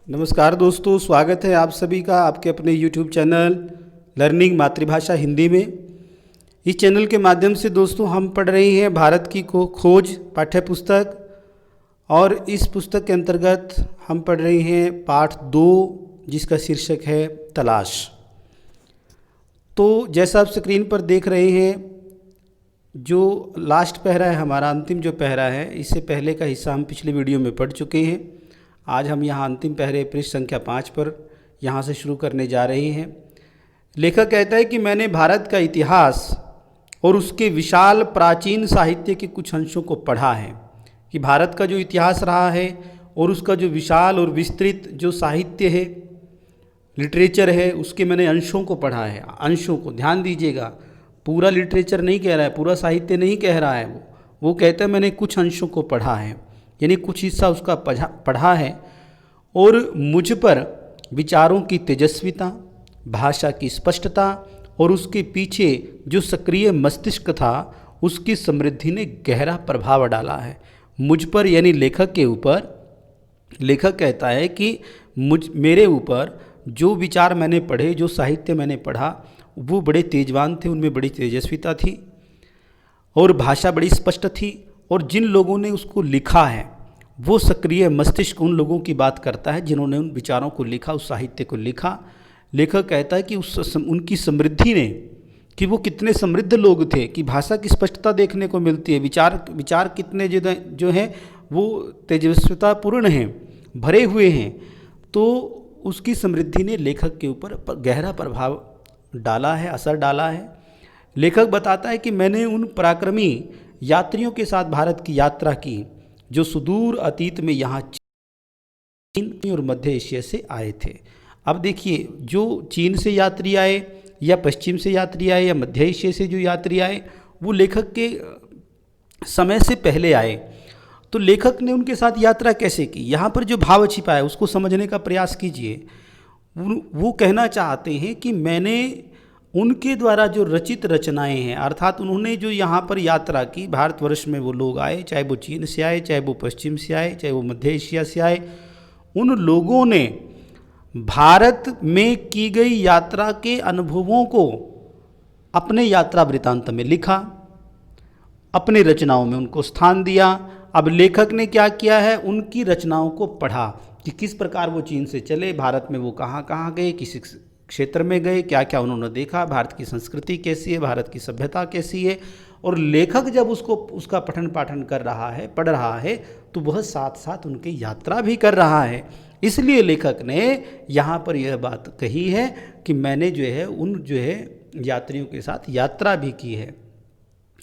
नमस्कार दोस्तों, स्वागत है आप सभी का आपके अपने YouTube चैनल लर्निंग मातृभाषा हिंदी में। इस चैनल के माध्यम से दोस्तों हम पढ़ रहे हैं भारत की खोज पाठ्य पुस्तक, और इस पुस्तक के अंतर्गत हम पढ़ रहे हैं पाठ 2 जिसका शीर्षक है तलाश। तो जैसा आप स्क्रीन पर देख रहे हैं, जो लास्ट पैरा है हमारा, अंतिम जो पैरा है, इससे पहले का हिस्सा हम पिछले वीडियो में पढ़ चुके हैं। आज हम यहाँ अंतिम पैरे पृष्ठ संख्या 5 पर यहाँ से शुरू करने जा रहे हैं। लेखक कहता है कि मैंने भारत का इतिहास और उसके विशाल प्राचीन साहित्य के कुछ अंशों को पढ़ा है। कि भारत का जो इतिहास रहा है और उसका जो विशाल और विस्तृत जो साहित्य है, लिटरेचर है, उसके मैंने अंशों को पढ़ा है। अंशों को ध्यान दीजिएगा, पूरा लिटरेचर नहीं कह रहा है, पूरा साहित्य नहीं कह रहा है। वो कहता है मैंने कुछ अंशों को पढ़ा है, यानी कुछ हिस्सा उसका पढ़ा है। और मुझ पर विचारों की तेजस्विता, भाषा की स्पष्टता और उसके पीछे जो सक्रिय मस्तिष्क था, उसकी समृद्धि ने गहरा प्रभाव डाला है। मुझ पर यानी लेखक के ऊपर। लेखक कहता है कि मेरे ऊपर जो विचार मैंने पढ़े, जो साहित्य मैंने पढ़ा, वो बड़े तेजवान थे, उनमें बड़ी तेजस्विता थी और भाषा बड़ी स्पष्ट थी। और जिन लोगों ने उसको लिखा है, वो सक्रिय मस्तिष्क उन लोगों की बात करता है जिन्होंने उन विचारों को लिखा, उस साहित्य को लिखा। लेखक कहता है कि उनकी समृद्धि ने, कि वो कितने समृद्ध लोग थे, कि भाषा की स्पष्टता देखने को मिलती है, विचार कितने जो हैं वो तेजस्वितापूर्ण हैं, भरे हुए हैं। तो उसकी समृद्धि ने लेखक के ऊपर गहरा प्रभाव डाला है, असर डाला है। लेखक बताता है कि मैंने उन पराक्रमी यात्रियों के साथ भारत की यात्रा की जो सुदूर अतीत में यहाँ चीन और मध्य एशिया से आए थे। अब देखिए, जो चीन से यात्री आए या पश्चिम से यात्री आए या मध्य एशिया से जो यात्री आए, वो लेखक के समय से पहले आए। तो लेखक ने उनके साथ यात्रा कैसे की, यहाँ पर जो भाव छिपा है उसको समझने का प्रयास कीजिए। वो कहना चाहते हैं कि मैंने उनके द्वारा जो रचित रचनाएं हैं, अर्थात उन्होंने जो यहाँ पर यात्रा की, भारतवर्ष में वो लोग आए, चाहे वो चीन से आए, चाहे वो पश्चिम से आए, चाहे वो मध्य एशिया से आए, उन लोगों ने भारत में की गई यात्रा के अनुभवों को अपने यात्रा वृत्तांत में लिखा, अपने रचनाओं में उनको स्थान दिया। अब लेखक ने क्या किया है, उनकी रचनाओं को पढ़ा कि किस प्रकार वो चीन से चले, भारत में वो कहाँ कहाँ गए, किस क्षेत्र में गए, क्या क्या उन्होंने देखा, भारत की संस्कृति कैसी है, भारत की सभ्यता कैसी है। और लेखक जब उसका पठन पाठन कर रहा है, पढ़ रहा है, तो वह साथ साथ उनकी यात्रा भी कर रहा है। इसलिए लेखक ने यहाँ पर यह बात कही है कि मैंने जो है यात्रियों के साथ यात्रा भी की है।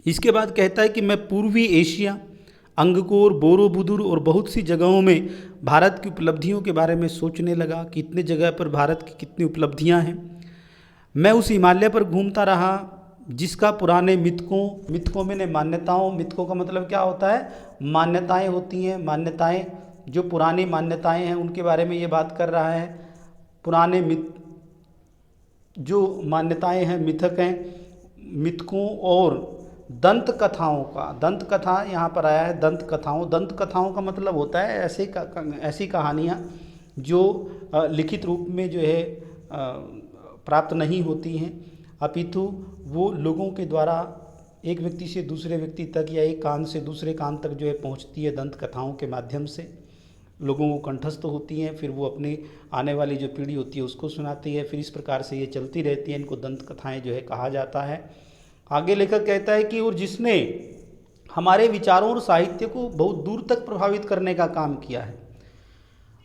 इसके बाद कहता है कि मैं पूर्वी एशिया, अंगकोर, बोरोबुदुर और बहुत सी जगहों में भारत की उपलब्धियों के बारे में सोचने लगा कि इतने जगह पर भारत की कितनी उपलब्धियां हैं। मैं उस हिमालय पर घूमता रहा जिसका पुराने मिथकों में ने मान्यताओं, मिथकों का मतलब क्या होता है, मान्यताएं होती हैं। मान्यताएं, जो पुरानी मान्यताएं हैं उनके बारे में ये बात कर रहा है। पुराने जो मान्यताएं हैं, मिथक हैं, मिथकों और दंत कथाओं का, दंत कथा यहाँ पर आया है, दंत कथाओं का मतलब होता है ऐसी कहानियाँ जो लिखित रूप में जो है प्राप्त नहीं होती हैं, अपितु वो लोगों के द्वारा एक व्यक्ति से दूसरे व्यक्ति तक या एक कान से दूसरे कान तक जो है पहुँचती है। दंत कथाओं के माध्यम से लोगों को कंठस्थ होती हैं, फिर वो अपनी आने वाली जो पीढ़ी होती है उसको सुनाती है, फिर इस प्रकार से ये चलती रहती हैं। इनको दंत कथाएँ जो है कहा जाता है। आगे लेखक कहता है कि और जिसने हमारे विचारों और साहित्य को बहुत दूर तक प्रभावित करने का काम किया है।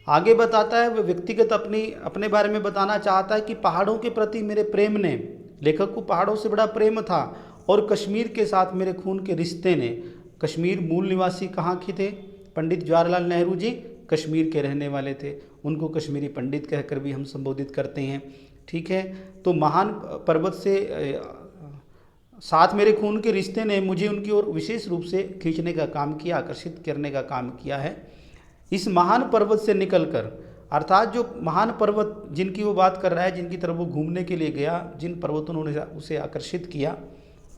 आगे बताता है, वह व्यक्तिगत अपने बारे में बताना चाहता है कि पहाड़ों के प्रति मेरे प्रेम ने, लेखक को पहाड़ों से बड़ा प्रेम था, और कश्मीर के साथ मेरे खून के रिश्ते ने। कश्मीर मूल निवासी कहाँ के थे, पंडित जवाहरलाल नेहरू जी कश्मीर के रहने वाले थे, उनको कश्मीरी पंडित कहकर भी हम संबोधित करते हैं। ठीक है, तो महान पर्वत से साथ मेरे खून के रिश्ते ने मुझे उनकी ओर विशेष रूप से खींचने का काम किया, आकर्षित करने का काम किया है। इस महान पर्वत से निकलकर, अर्थात जो महान पर्वत जिनकी वो बात कर रहा है, जिनकी तरफ वो घूमने के लिए गया, जिन पर्वतों ने उसे आकर्षित किया,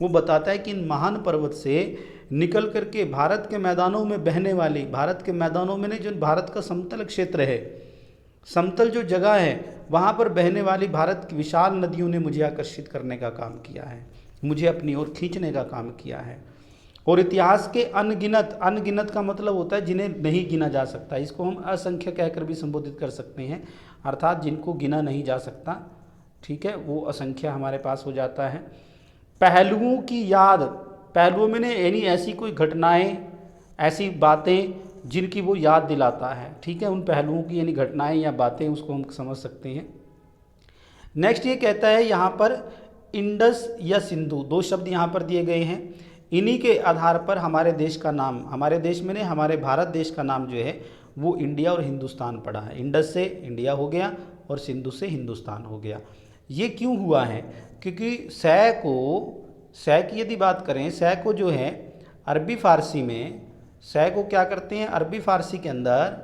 वो बताता है कि इन महान पर्वत से निकल करके भारत के मैदानों में बहने वाली, भारत के मैदानों में ने जो भारत का समतल क्षेत्र है, समतल जो जगह है वहाँ पर बहने वाली भारत की विशाल नदियों ने मुझे आकर्षित करने का काम किया है, मुझे अपनी ओर खींचने का काम किया है। और इतिहास के अनगिनत, अनगिनत का मतलब होता है जिन्हें नहीं गिना जा सकता, इसको हम असंख्य कहकर भी संबोधित कर सकते हैं, अर्थात जिनको गिना नहीं जा सकता, ठीक है, वो असंख्य हमारे पास हो जाता है। पहलुओं की याद, पहलुओं में ने यानी ऐसी कोई घटनाएं, ऐसी बातें जिनकी वो याद दिलाता है, ठीक है, उन पहलुओं की यानी घटनाएं या बातें, उसको हम समझ सकते हैं। नेक्स्ट ये कहता है यहाँ पर इंडस या सिंधु, दो शब्द यहाँ पर दिए गए हैं, इन्हीं के आधार पर हमारे देश का नाम, हमारे देश में ने हमारे भारत देश का नाम जो है वो इंडिया और हिंदुस्तान पड़ा है। इंडस से इंडिया हो गया और सिंधु से हिंदुस्तान हो गया। ये क्यों हुआ है? क्योंकि सै की यदि बात करें, सै को जो है अरबी फ़ारसी में, सै को क्या करते हैं अरबी फ़ारसी के अंदर,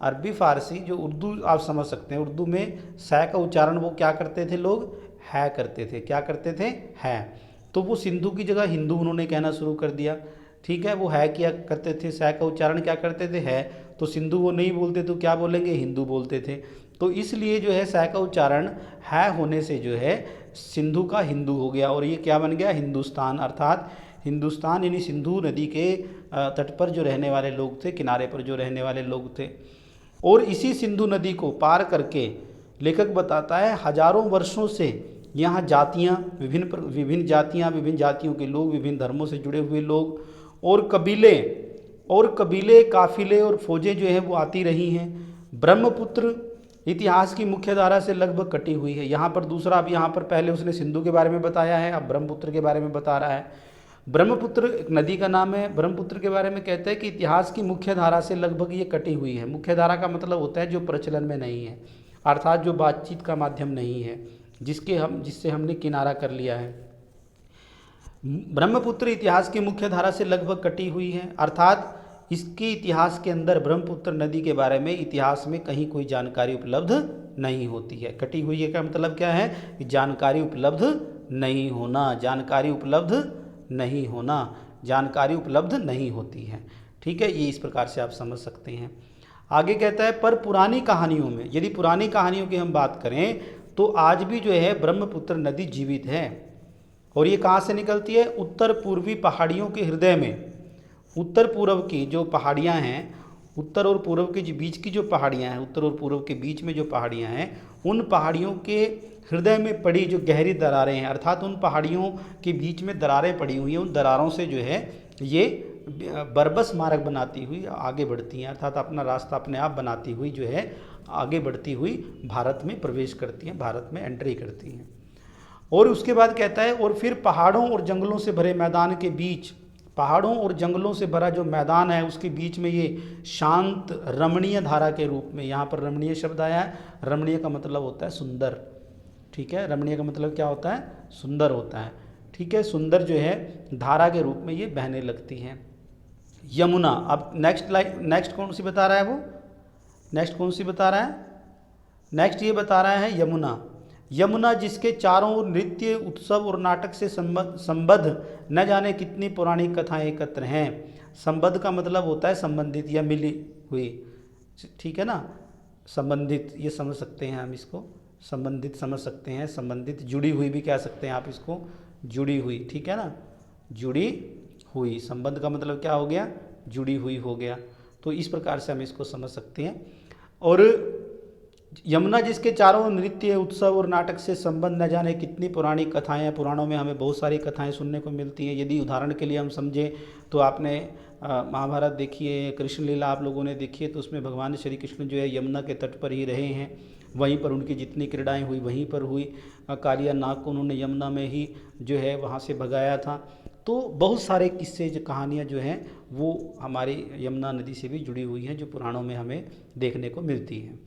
अरबी फ़ारसी जो उर्दू आप समझ सकते हैं, उर्दू में सै का उच्चारण वो क्या करते थे लोग, है करते थे, क्या करते थे, है। तो वो सिंधु की जगह हिंदू उन्होंने कहना शुरू कर दिया, ठीक है, वो है किया करते थे, सै का उच्चारण क्या करते थे, है, तो सिंधु वो नहीं बोलते तो क्या बोलेंगे, हिंदू बोलते थे। तो इसलिए जो है सै का उच्चारण है होने से जो है सिंधु का हिंदू हो गया और ये क्या बन गया, हिंदुस्तान। अर्थात हिंदुस्तान यानी सिंधु नदी के तट पर जो रहने वाले लोग थे, किनारे पर जो रहने वाले लोग थे। और इसी सिंधु नदी को पार करके लेखक बताता है हजारों वर्षों से यहाँ जातियाँ, विभिन्न जातियाँ, विभिन्न जातियों के लोग, विभिन्न धर्मों से जुड़े हुए लोग और कबीले, काफिले और फौजें जो हैं वो आती रही हैं। ब्रह्मपुत्र इतिहास की मुख्य धारा से लगभग कटी हुई है। यहाँ पर दूसरा, अब यहाँ पर पहले उसने सिंधु के बारे में बताया है, अब ब्रह्मपुत्र के बारे में बता रहा है। ब्रह्मपुत्र एक नदी का नाम है। ब्रह्मपुत्र के बारे में कहते हैं कि इतिहास की मुख्य धारा से लगभग ये कटी हुई है। मुख्य धारा का मतलब होता है जो प्रचलन में नहीं है, अर्थात जो बातचीत का माध्यम नहीं है, जिससे हमने किनारा कर लिया है। ब्रह्मपुत्र इतिहास की मुख्य धारा से लगभग कटी हुई है, अर्थात इसके इतिहास के अंदर ब्रह्मपुत्र नदी के बारे में इतिहास में कहीं कोई जानकारी उपलब्ध नहीं होती है। कटी हुई है का मतलब क्या है कि जानकारी उपलब्ध नहीं होना, जानकारी उपलब्ध नहीं होना, जानकारी उपलब्ध नहीं होती है, ठीक है, ये इस प्रकार से आप समझ सकते हैं। आगे कहता है पर पुरानी कहानियों में, यदि पुरानी कहानियों की हम बात करें तो आज भी जो है ब्रह्मपुत्र नदी जीवित है। और ये कहाँ से निकलती है, उत्तर पूर्वी पहाड़ियों के हृदय में। उत्तर पूर्व की जो पहाड़ियाँ हैं, उत्तर और पूर्व के बीच की जो पहाड़ियाँ हैं, उत्तर और पूर्व के बीच में जो पहाड़ियाँ हैं, उन पहाड़ियों के हृदय में पड़ी जो गहरी दरारें हैं, अर्थात उन पहाड़ियों के बीच में दरारें पड़ी हुई हैं, उन दरारों से जो है ये बरबस मार्ग बनाती हुई आगे बढ़ती हैं, अर्थात अपना रास्ता अपने आप बनाती हुई जो है आगे बढ़ती हुई भारत में प्रवेश करती हैं, भारत में एंट्री करती हैं। और उसके बाद कहता है और फिर पहाड़ों और जंगलों से भरे मैदान के बीच, पहाड़ों और जंगलों से भरा जो मैदान है उसके बीच में ये शांत रमणीय धारा के रूप में, यहाँ पर रमणीय शब्द आया है। रमणीय का मतलब होता है सुंदर, ठीक है, रमणीय का मतलब क्या होता है, सुंदर होता है, ठीक है, सुंदर जो है धारा के रूप में ये बहने लगती हैं। यमुना, अब नेक्स्ट कौन सी बता रहा है वो, नेक्स्ट कौन सी बता रहा है, नेक्स्ट ये बता रहा है यमुना। यमुना जिसके चारों ओर नृत्य, उत्सव और नाटक से संबद्ध न जाने कितनी पौराणिक कथाएं एकत्र हैं। संबद्ध का मतलब होता है संबंधित या मिली हुई, ठीक है ना, संबंधित ये समझ सकते हैं हम, इसको संबंधित समझ सकते हैं, संबंधित, जुड़ी हुई भी कह सकते हैं आप इसको, जुड़ी हुई, ठीक है ना, जुड़ी हुई, संबंध का मतलब क्या हो गया, जुड़ी हुई हो गया। तो इस प्रकार से हम इसको समझ सकते हैं। और यमुना जिसके चारों नृत्य, उत्सव और नाटक से संबंध न जाने कितनी पुरानी कथाएं हैं। पुराणों में हमें बहुत सारी कथाएं सुनने को मिलती हैं। यदि उदाहरण के लिए हम समझें तो आपने महाभारत देखी है, कृष्ण लीला आप लोगों ने देखी है, तो उसमें भगवान श्री कृष्ण जो है यमुना के तट पर ही रहे हैं, वहीं पर उनकी जितनी क्रीड़ाएं हुई वहीं पर हुई। कालिया नाग को उन्होंने यमुना में ही जो है वहाँ से भगाया था। तो बहुत सारे किस्से जो कहानियाँ जो हैं वो हमारी यमुना नदी से भी जुड़ी हुई हैं, जो पुराणों में हमें देखने को मिलती हैं।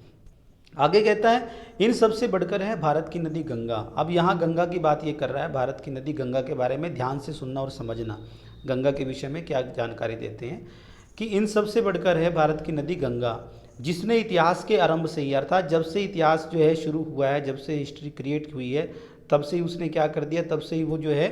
आगे कहता है इन सब से बढ़कर है भारत की नदी गंगा। अब यहाँ गंगा की बात ये कर रहा है, भारत की नदी गंगा के बारे में ध्यान से सुनना और समझना, गंगा के विषय में क्या जानकारी देते हैं कि इन सब से बढ़कर है भारत की नदी गंगा, जिसने इतिहास के आरंभ से ही, अर्थात जब से इतिहास जो है शुरू हुआ है, जब से हिस्ट्री क्रिएट हुई है, तब से ही उसने क्या कर दिया, तब से ही वो जो है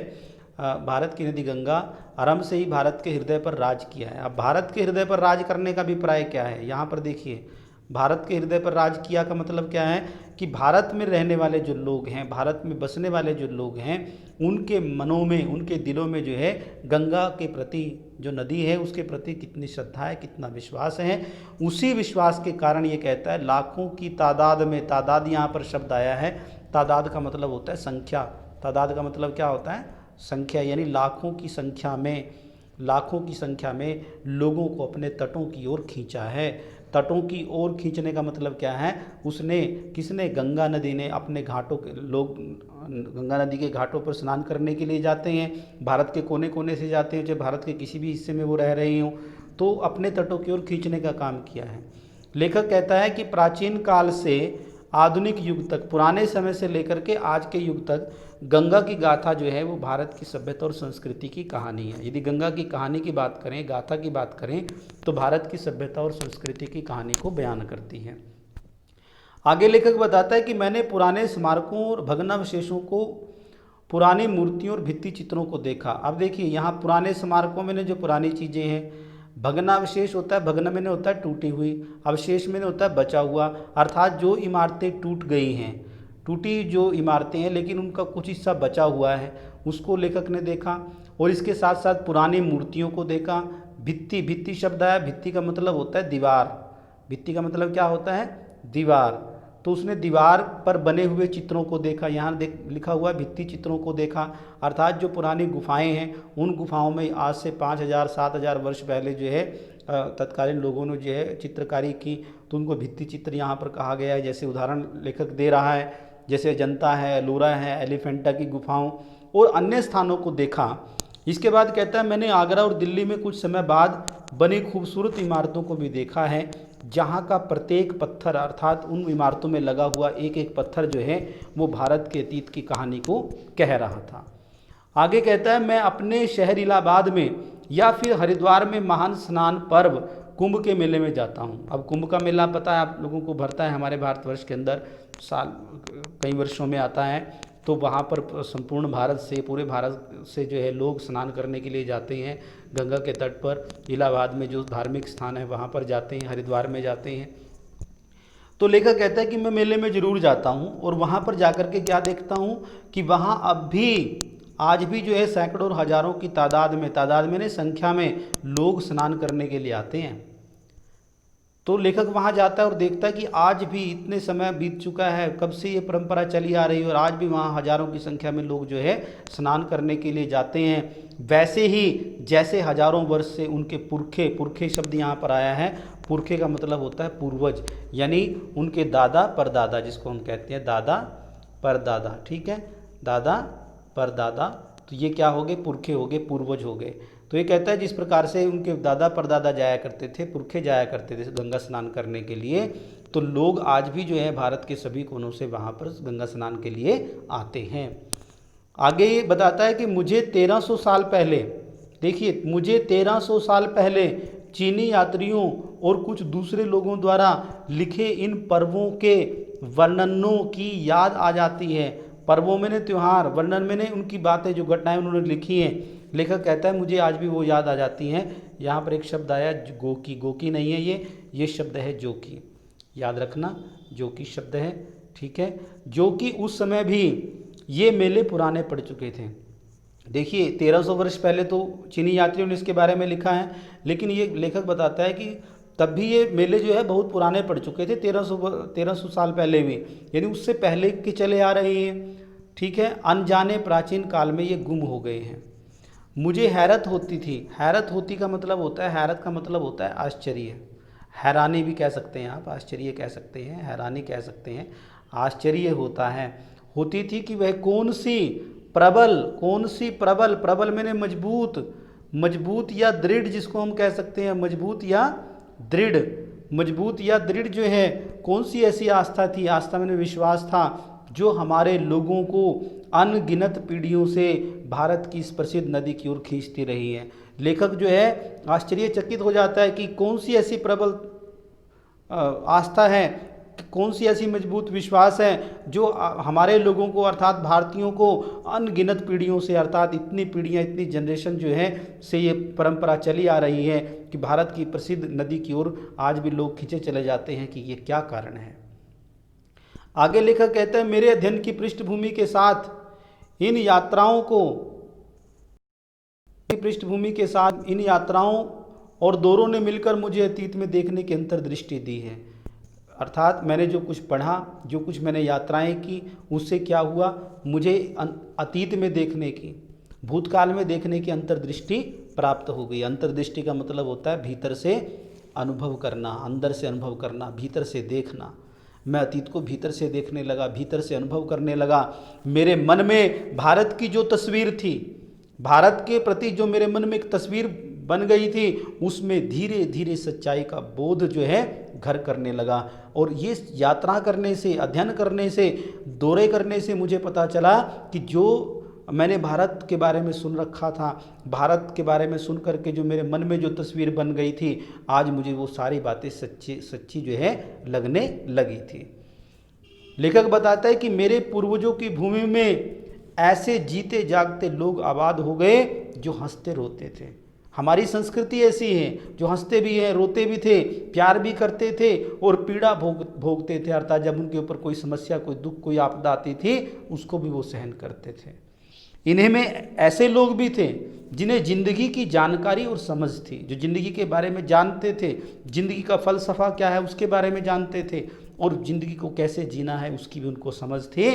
भारत की नदी गंगा आरंभ से ही भारत के हृदय पर राज किया है। अब भारत के हृदय पर राज करने का अभिप्राय क्या है, यहाँ पर देखिए, भारत के हृदय पर राज किया का मतलब क्या है कि भारत में रहने वाले जो लोग हैं, भारत में बसने वाले जो लोग हैं, उनके मनों में, उनके दिलों में जो है गंगा के प्रति, जो नदी है उसके प्रति कितनी श्रद्धा है, कितना विश्वास है। उसी विश्वास के कारण ये कहता है लाखों की तादाद में, तादाद यहाँ पर शब्द आया है, तादाद का मतलब होता है संख्या, तादाद का मतलब क्या होता है, संख्या, यानी लाखों की संख्या में, लाखों की संख्या में लोगों को अपने तटों की ओर खींचा है। तटों की ओर खींचने का मतलब क्या है, उसने, किसने, गंगा नदी ने अपने घाटों के लोग गंगा नदी के घाटों पर स्नान करने के लिए जाते हैं, भारत के कोने कोने से जाते हैं, चाहे भारत के किसी भी हिस्से में वो रह रही हों, तो अपने तटों की ओर खींचने का काम किया है। लेखक कहता है कि प्राचीन काल से आधुनिक युग तक, पुराने समय से लेकर के आज के युग तक गंगा की गाथा जो है वो भारत की सभ्यता और संस्कृति की कहानी है। यदि गंगा की कहानी की बात करें, गाथा की बात करें, तो भारत की सभ्यता और संस्कृति की कहानी को बयान करती है। आगे लेखक बताता है कि मैंने पुराने स्मारकों और भग्नावशेषों को, पुरानी मूर्तियों और भित्ति चित्रों को देखा। अब देखिए यहाँ पुराने स्मारकों में जो पुरानी चीज़ें हैं, भग्नावशेष होता है, भग्न में होता है टूटी हुई, अवशेष में होता है बचा हुआ, अर्थात जो इमारतें टूट गई हैं, टूटी जो इमारतें हैं लेकिन उनका कुछ हिस्सा बचा हुआ है, उसको लेखक ने देखा। और इसके साथ साथ पुरानी मूर्तियों को देखा। भित्ति, भित्ति शब्द आया, भित्ति का मतलब होता है दीवार, भित्ति का मतलब क्या होता है, दीवार। तो उसने दीवार पर बने हुए चित्रों को देखा, यहाँ लिखा हुआ भित्ति चित्रों को देखा, अर्थात जो पुरानी गुफाएं हैं उन गुफाओं में आज से 5000 7000 वर्ष पहले जो है तत्कालीन लोगों ने जो है चित्रकारी की, तो उनको भित्ति चित्र यहाँ पर कहा गया है। जैसे उदाहरण लेखक दे रहा है, जैसे अजंता है, एलोरा है, एलिफेंटा की गुफाओं और अन्य स्थानों को देखा। इसके बाद कहता है मैंने आगरा और दिल्ली में कुछ समय बाद बनी खूबसूरत इमारतों को भी देखा है, जहाँ का प्रत्येक पत्थर, अर्थात उन इमारतों में लगा हुआ एक एक पत्थर जो है वो भारत के अतीत की कहानी को कह रहा था। आगे कहता है मैं अपने शहर इलाहाबाद में या फिर हरिद्वार में महान स्नान पर्व कुंभ के मेले में जाता हूँ। अब कुंभ का मेला पता है आप लोगों को, भरता है हमारे भारतवर्ष के अंदर, साल कई वर्षों में आता है। तो वहाँ पर संपूर्ण भारत से, पूरे भारत से जो है लोग स्नान करने के लिए जाते हैं गंगा के तट पर। इलाहाबाद में जो धार्मिक स्थान है वहाँ पर जाते हैं, हरिद्वार में जाते हैं। तो लेखक कहता है कि मैं मेले में ज़रूर जाता हूँ और वहाँ पर जाकर के क्या देखता हूँ कि वहाँ अब भी, आज भी जो है सैकड़ों और हज़ारों की तादाद में, तादाद में नहीं संख्या में लोग स्नान करने के लिए आते हैं। तो लेखक वहाँ जाता है और देखता है कि आज भी इतने समय बीत चुका है, कब से ये परंपरा चली आ रही है और आज भी वहाँ हज़ारों की संख्या में लोग जो है स्नान करने के लिए जाते हैं। वैसे ही जैसे हज़ारों वर्ष से उनके पुरखे, पुरखे शब्द यहाँ पर आया है, पुरखे का मतलब होता है पूर्वज, यानी उनके दादा परदादा, जिसको हम कहते हैं दादा परदादा, ठीक है, दादा परदादा, तो ये क्या हो गए, पुरखे हो गए, पूर्वज हो गए। तो ये कहता है जिस प्रकार से उनके दादा परदादा जाया करते थे, पुरखे जाया करते थे गंगा स्नान करने के लिए, तो लोग आज भी जो है भारत के सभी कोनों से वहाँ पर गंगा स्नान के लिए आते हैं। आगे ये बताता है कि मुझे 1300 साल पहले, देखिए मुझे 1300 साल पहले चीनी यात्रियों और कुछ दूसरे लोगों द्वारा लिखे इन पर्वों के वर्णनों की याद आ जाती है। पर्वों में ने त्यौहार, वर्णन में ने उनकी बातें, जो घटनाएं उन्होंने लिखी हैं, लेखक कहता है मुझे आज भी वो याद आ जाती हैं। यहाँ पर एक शब्द आया गोकी, गोकी नहीं है ये शब्द है जोकी, याद रखना, जोकी शब्द है, ठीक है। जो कि उस समय भी ये मेले पुराने पड़ चुके थे। देखिए 1300 वर्ष पहले तो चीनी यात्रियों ने इसके बारे में लिखा है, लेकिन ये लेखक बताता है कि तब भी ये मेले जो है बहुत पुराने पड़ चुके थे, 1300 साल पहले भी, यानी उससे पहले के चले आ रहे हैं, ठीक है। अनजाने प्राचीन काल में ये गुम हो गए हैं। मुझे हैरत होती थी, हैरत होती का मतलब होता है, हैरत का मतलब होता है आश्चर्य, हैरानी भी कह सकते हैं आप, आश्चर्य कह सकते हैं, हैरानी कह सकते हैं, आश्चर्य होता है, होती थी कि वह कौन सी प्रबल, प्रबल मैंने मजबूत, मजबूत या दृढ़, जिसको हम कह सकते हैं मजबूत या दृढ़, मजबूत या दृढ़ जो है, कौन सी ऐसी आस्था थी, आस्था मैंने विश्वास था, जो हमारे लोगों को अनगिनत पीढ़ियों से भारत की इस प्रसिद्ध नदी की ओर खींचती रही है। लेखक जो है आश्चर्यचकित हो जाता है कि कौन सी ऐसी प्रबल आस्था है, कौन सी ऐसी मजबूत विश्वास है जो हमारे लोगों को अर्थात भारतीयों को अनगिनत पीढ़ियों से अर्थात इतनी पीढ़ियाँ इतनी जनरेशन जो है से ये परंपरा चली आ रही है कि भारत की प्रसिद्ध नदी की ओर आज भी लोग खींचे चले जाते हैं कि ये क्या कारण है। आगे लेखक कहते हैं, मेरे अध्ययन की पृष्ठभूमि के साथ इन यात्राओं और दौरों ने मिलकर मुझे अतीत में देखने की अंतर्दृष्टि दी है। अर्थात मैंने जो कुछ पढ़ा, जो कुछ मैंने यात्राएं की, उससे क्या हुआ, मुझे अतीत में देखने की, भूतकाल में देखने की अंतर्दृष्टि प्राप्त हो गई। अंतर्दृष्टि का मतलब होता है भीतर से अनुभव करना, अंदर से अनुभव करना, भीतर से देखना। मैं अतीत को भीतर से देखने लगा, भीतर से अनुभव करने लगा। मेरे मन में भारत की जो तस्वीर थी, भारत के प्रति जो मेरे मन में एक तस्वीर बन गई थी, उसमें धीरे धीरे सच्चाई का बोध जो है घर करने लगा। और ये यात्रा करने से, अध्ययन करने से, दौरे करने से मुझे पता चला कि जो मैंने भारत के बारे में सुन रखा था, भारत के बारे में सुन करके जो मेरे मन में जो तस्वीर बन गई थी, आज मुझे वो सारी बातें सच्ची जो है लगने लगी थी। लेखक बताता है कि मेरे पूर्वजों की भूमि में ऐसे जीते जागते लोग आबाद हो गए जो हंसते रोते थे। हमारी संस्कृति ऐसी है जो हंसते भी हैं, रोते भी थे, प्यार भी करते थे और पीड़ा भोगते थे। अर्थात जब उनके ऊपर कोई समस्या, कोई दुख, कोई आपदा आती थी, उसको भी वो सहन करते थे। इन्हीं में ऐसे लोग भी थे जिन्हें ज़िंदगी की जानकारी और समझ थी, जो ज़िंदगी के बारे में जानते थे, ज़िंदगी का फ़लसफ़ा क्या है उसके बारे में जानते थे, और ज़िंदगी को कैसे जीना है उसकी भी उनको समझ थी।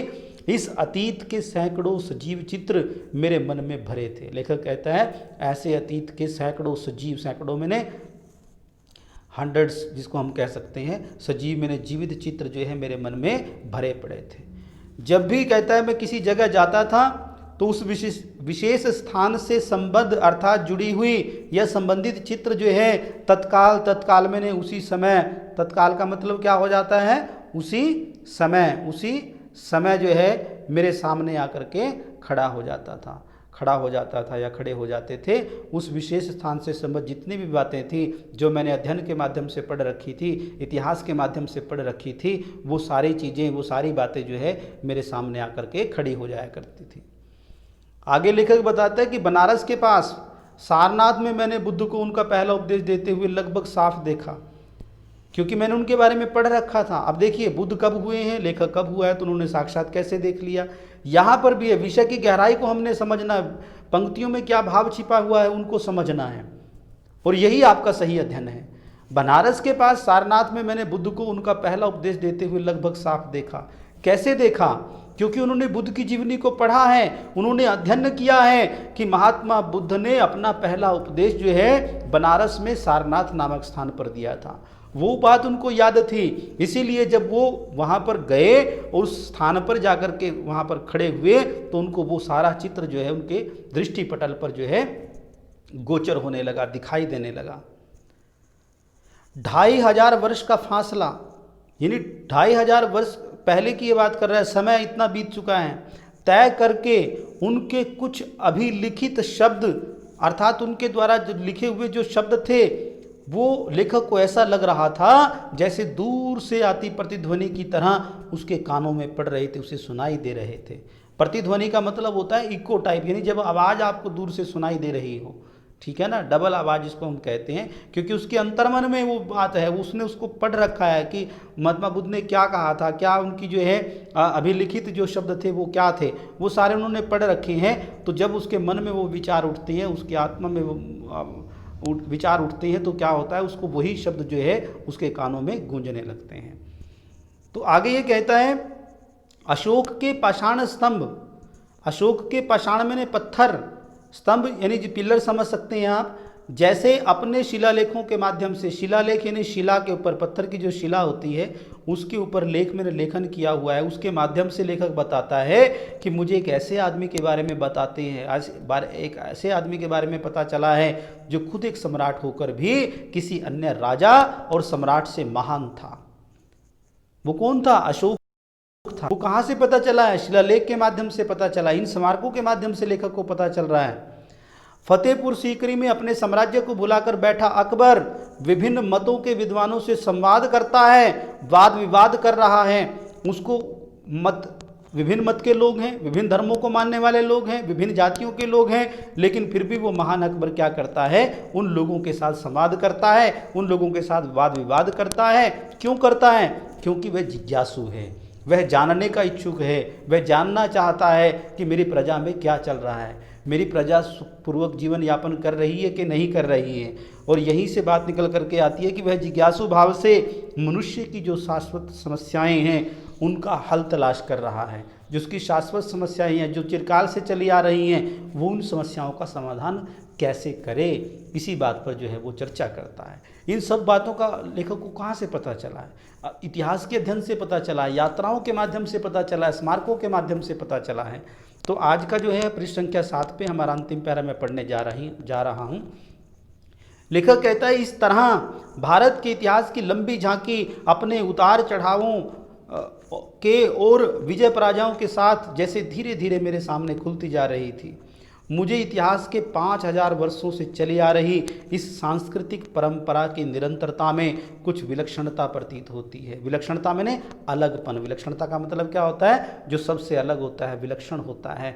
इस अतीत के सैकड़ों सजीव चित्र मेरे मन में भरे थे। लेखक कहता है, ऐसे अतीत के सैकड़ों सजीव, सैकड़ों मैंने हंड्रेड्स जिसको हम कह सकते हैं, सजीव मैंने जीवित चित्र जो है मेरे मन में भरे पड़े थे। जब भी कहता है मैं किसी जगह जाता था तो उस विशेष स्थान से संबद्ध अर्थात जुड़ी हुई या संबंधित चित्र जो है तत्काल मैंने उसी समय, तत्काल का मतलब क्या हो जाता है, उसी समय जो है मेरे सामने आकर के खड़ा हो जाता था या खड़े हो जाते थे। उस विशेष स्थान से संबद्ध जितनी भी बातें थी जो मैंने अध्ययन के माध्यम से पढ़ रखी थी, इतिहास के माध्यम से पढ़ रखी थी, वो सारी चीज़ें, वो सारी बातें जो है मेरे सामने आकर के खड़ी हो जाया करती थी। आगे लेखक बताता है कि बनारस के पास सारनाथ में मैंने बुद्ध को उनका पहला उपदेश देते हुए लगभग साफ देखा, क्योंकि मैंने उनके बारे में पढ़ रखा था। अब देखिए बुद्ध कब हुए हैं, लेखक कब हुआ है, तो उन्होंने साक्षात कैसे देख लिया। यहाँ पर भी है, विषय की गहराई को हमने समझना, पंक्तियों में क्या भाव छिपा हुआ है उनको समझना है, और यही आपका सही अध्ययन है। बनारस के पास सारनाथ में मैंने बुद्ध को उनका पहला उपदेश देते हुए लगभग साफ देखा। कैसे देखा? क्योंकि उन्होंने बुद्ध की जीवनी को पढ़ा है, उन्होंने अध्ययन किया है कि महात्मा बुद्ध ने अपना पहला उपदेश जो है बनारस में सारनाथ नामक स्थान पर दिया था। वो बात उनको याद थी, इसीलिए जब वो वहाँ पर गए और उस स्थान पर जाकर के वहाँ पर खड़े हुए तो उनको वो सारा चित्र जो है उनके दृष्टि पटल पर जो है गोचर होने लगा, दिखाई देने लगा। 2500 वर्ष का फासला, यानी 2500 वर्ष पहले की ये बात कर रहा है, समय इतना बीत चुका है, तय करके उनके कुछ अभिलिखित शब्द अर्थात उनके द्वारा जो लिखे हुए जो शब्द थे वो लेखक को ऐसा लग रहा था जैसे दूर से आती प्रतिध्वनि की तरह उसके कानों में पड़ रहे थे, उसे सुनाई दे रहे थे। प्रतिध्वनि का मतलब होता है इको टाइप, यानी जब आवाज़ आपको दूर से सुनाई दे रही हो, ठीक है ना, डबल आवाज़ जिसको हम कहते हैं, क्योंकि उसके अंतर्मन में वो बात है, उसने उसको पढ़ रखा है कि महात्मा बुद्ध ने क्या कहा था, क्या उनकी जो है अभिलिखित जो शब्द थे वो क्या थे, वो सारे उन्होंने पढ़ रखे हैं। तो जब उसके मन में वो विचार उठते हैं, उसकी आत्मा में वो विचार उठते हैं, तो क्या होता है, उसको वही शब्द जो है उसके कानों में गूंजने लगते हैं। तो आगे ये कहता है, अशोक के पाषाण स्तंभ, अशोक के पाषाण में पत्थर, स्तंभ यानी जो पिलर समझ सकते हैं आप, जैसे अपने शिलालेखों के माध्यम से, शिलालेख यानी शिला के ऊपर, पत्थर की जो शिला होती है उसके ऊपर लेख मैंने लेखन किया हुआ है, उसके माध्यम से लेखक बताता है कि मुझे एक ऐसे आदमी के बारे में बताते हैं, एक ऐसे आदमी के बारे में पता चला है जो खुद एक सम्राट होकर भी किसी अन्य राजा और सम्राट से महान था। वो कौन था? अशोक था। वो कहाँ से पता चला है? शिलालेख के माध्यम से पता चला, इन स्मारकों के माध्यम से लेखक को पता चल रहा है। फतेहपुर सीकरी में अपने साम्राज्य को बुलाकर बैठा अकबर विभिन्न मतों के विद्वानों से संवाद करता है, वाद विवाद कर रहा है। उसको विभिन्न मत के लोग हैं, विभिन्न धर्मों को मानने वाले लोग हैं, विभिन्न जातियों के लोग हैं, लेकिन फिर भी वो महान अकबर क्या करता है, उन लोगों के साथ संवाद करता है, उन लोगों के साथ वाद विवाद करता है। क्यों करता है? क्योंकि वह जिज्ञासु है, वह जानने का इच्छुक है, वह जानना चाहता है कि मेरी प्रजा में क्या चल रहा है, मेरी प्रजा सुखपूर्वक जीवन यापन कर रही है कि नहीं कर रही है। और यहीं से बात निकल करके आती है कि वह जिज्ञासु भाव से मनुष्य की जो शाश्वत समस्याएं हैं उनका हल तलाश कर रहा है। जो उसकी शाश्वत समस्याएं हैं, जो चिरकाल से चली आ रही हैं, वो उन समस्याओं का समाधान कैसे करे, इसी बात पर जो है वो चर्चा करता है। इन सब बातों का लेखक को कहाँ से पता चला है? इतिहास के अध्ययन से पता चला है, यात्राओं के माध्यम से पता चला है, स्मारकों के माध्यम से पता चला है। तो आज का जो है पृष्ठ संख्या 7 पे हमारा अंतिम पैरा मैं पढ़ने जा रहा हूँ। लेखक कहता है, इस तरह भारत के इतिहास की लंबी झांकी अपने उतार चढ़ावों के और विजय पराजयों के साथ जैसे धीरे धीरे मेरे सामने खुलती जा रही थी। मुझे इतिहास के 5000 वर्षों से चली आ रही इस सांस्कृतिक परंपरा की निरंतरता में कुछ विलक्षणता प्रतीत होती है। विलक्षणता मैंने अलगपन। विलक्षणता का मतलब क्या होता है? जो सबसे अलग होता है, विलक्षण होता है,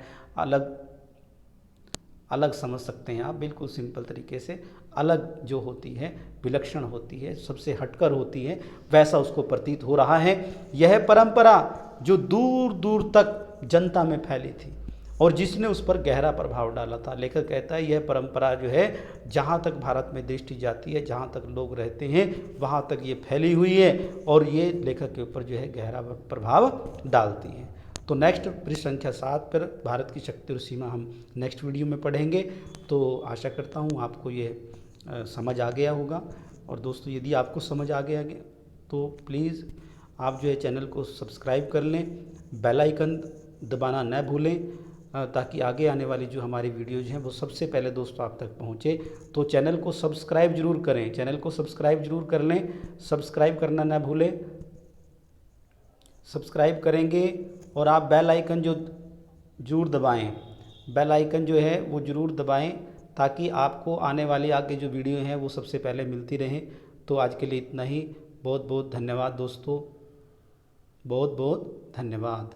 अलग समझ सकते हैं आप बिल्कुल सिंपल तरीके से। अलग जो होती है, विलक्षण होती है, सबसे हटकर होती है, वैसा उसको प्रतीत हो रहा है। यह परंपरा जो दूर दूर तक जनता में फैली थी और जिसने उस पर गहरा प्रभाव डाला था। लेखक कहता है यह परंपरा जो है जहाँ तक भारत में दृष्टि जाती है, जहाँ तक लोग रहते हैं, वहाँ तक ये फैली हुई है और ये लेखक के ऊपर जो है गहरा प्रभाव डालती है। तो नेक्स्ट पृष्ठ संख्या 7 पर भारत की शक्ति और सीमा हम नेक्स्ट वीडियो में पढ़ेंगे। तो आशा करता हूँ आपको ये समझ आ गया होगा। और दोस्तों, यदि आपको समझ आ गया तो प्लीज़ आप जो है चैनल को सब्सक्राइब कर लें, बेल आइकन दबाना न भूलें, ताकि आगे आने वाली जो हमारी वीडियोज़ हैं वो सबसे पहले दोस्तों आप तक पहुँचे। तो चैनल को सब्सक्राइब जरूर करें, चैनल को सब्सक्राइब जरूर कर लें, सब्सक्राइब करना न भूलें। सब्सक्राइब करेंगे और आप बेल आइकन जो जरूर दबाएं, बेल आइकन जो है वो ज़रूर दबाएं, ताकि आपको आने वाली आगे जो वीडियो हैं वो सबसे पहले मिलती रहें। तो आज के लिए इतना ही। बहुत बहुत धन्यवाद दोस्तों, बहुत बहुत धन्यवाद।